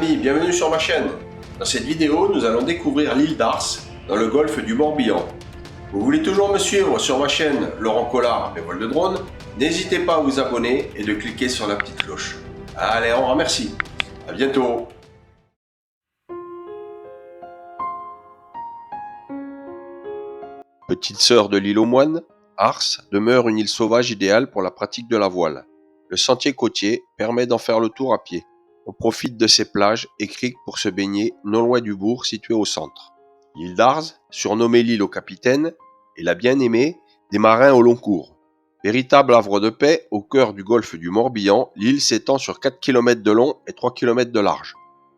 amis, bienvenue sur ma chaîne. Dans cette vidéo, nous allons découvrir l'île d'Ars, dans le golfe du Morbihan. Vous voulez toujours me suivre sur ma chaîne Laurent Collard et vol de drone? N'hésitez pas à vous abonner et de cliquer sur la petite cloche. Allez, on remercie. À bientôt. Petite sœur de l'île aux Moines, Ars demeure une île sauvage idéale pour la pratique de la voile. Le sentier côtier permet d'en faire le tour à pied. On profite de ses plages et criques pour se baigner non loin du bourg situé au centre. L'île d'Ars, surnommée l'île au capitaine, est la bien-aimée des marins au long cours. Véritable havre de paix au cœur du golfe du Morbihan, l'île s'étend sur 4 km de long et 3 km de large.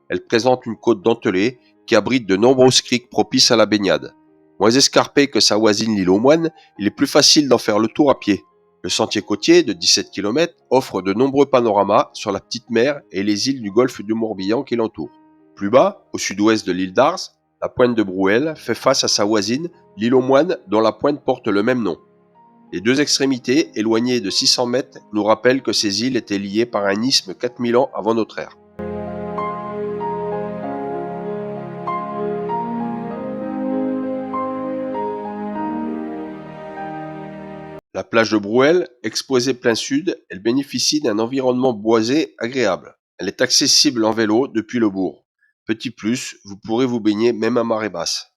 Elle présente une côte dentelée qui abrite de nombreuses criques propices à la baignade. Moins escarpée que sa voisine l'île aux Moines, il est plus facile d'en faire le tour à pied. Le sentier côtier de 17 km offre de nombreux panoramas sur la petite mer et les îles du golfe du Morbihan qui l'entourent. Plus bas, au sud-ouest de l'île d'Ars, la pointe de Brouel fait face à sa voisine, l'île aux Moines, dont la pointe porte le même nom. Les deux extrémités, éloignées de 600 mètres, nous rappellent que ces îles étaient liées par un isthme 4000 ans avant notre ère. La plage de Brouel, exposée plein sud, elle bénéficie d'un environnement boisé agréable. Elle est accessible en vélo depuis le bourg. Petit plus, vous pourrez vous baigner même à marée basse.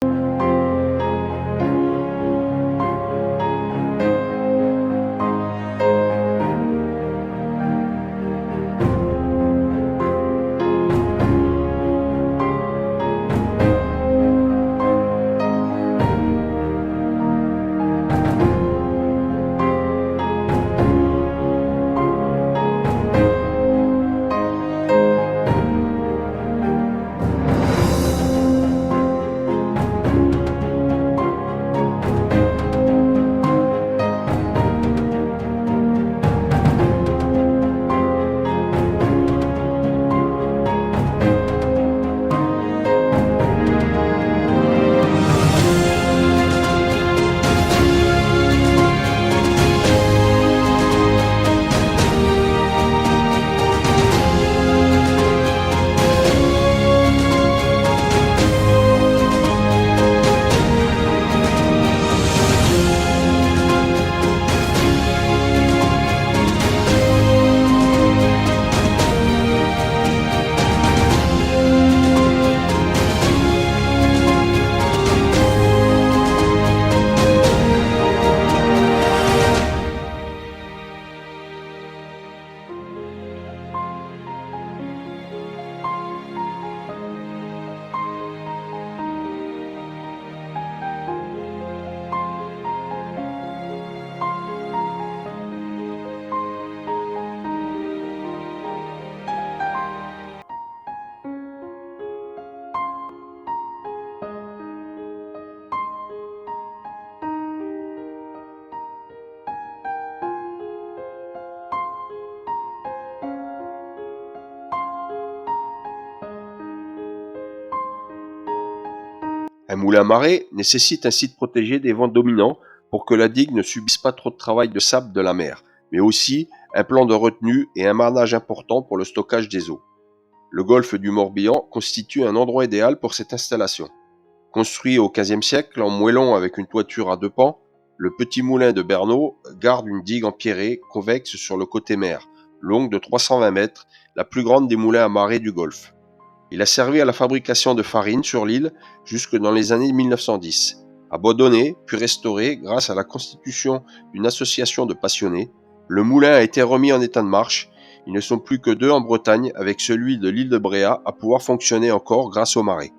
Un moulin à marée nécessite un site protégé des vents dominants pour que la digue ne subisse pas trop de travail de sable de la mer, mais aussi un plan de retenue et un marnage important pour le stockage des eaux. Le golfe du Morbihan constitue un endroit idéal pour cette installation. Construit au XVe siècle en moellon avec une toiture à deux pans, le petit moulin de Bernaud garde une digue empierrée convexe sur le côté mer, longue de 320 mètres, la plus grande des moulins à marée du golfe. Il a servi à la fabrication de farine sur l'île jusque dans les années 1910. Abandonné, puis restauré grâce à la constitution d'une association de passionnés, le moulin a été remis en état de marche. Ils ne sont plus que deux en Bretagne avec celui de l'île de Bréhat à pouvoir fonctionner encore grâce aux marées.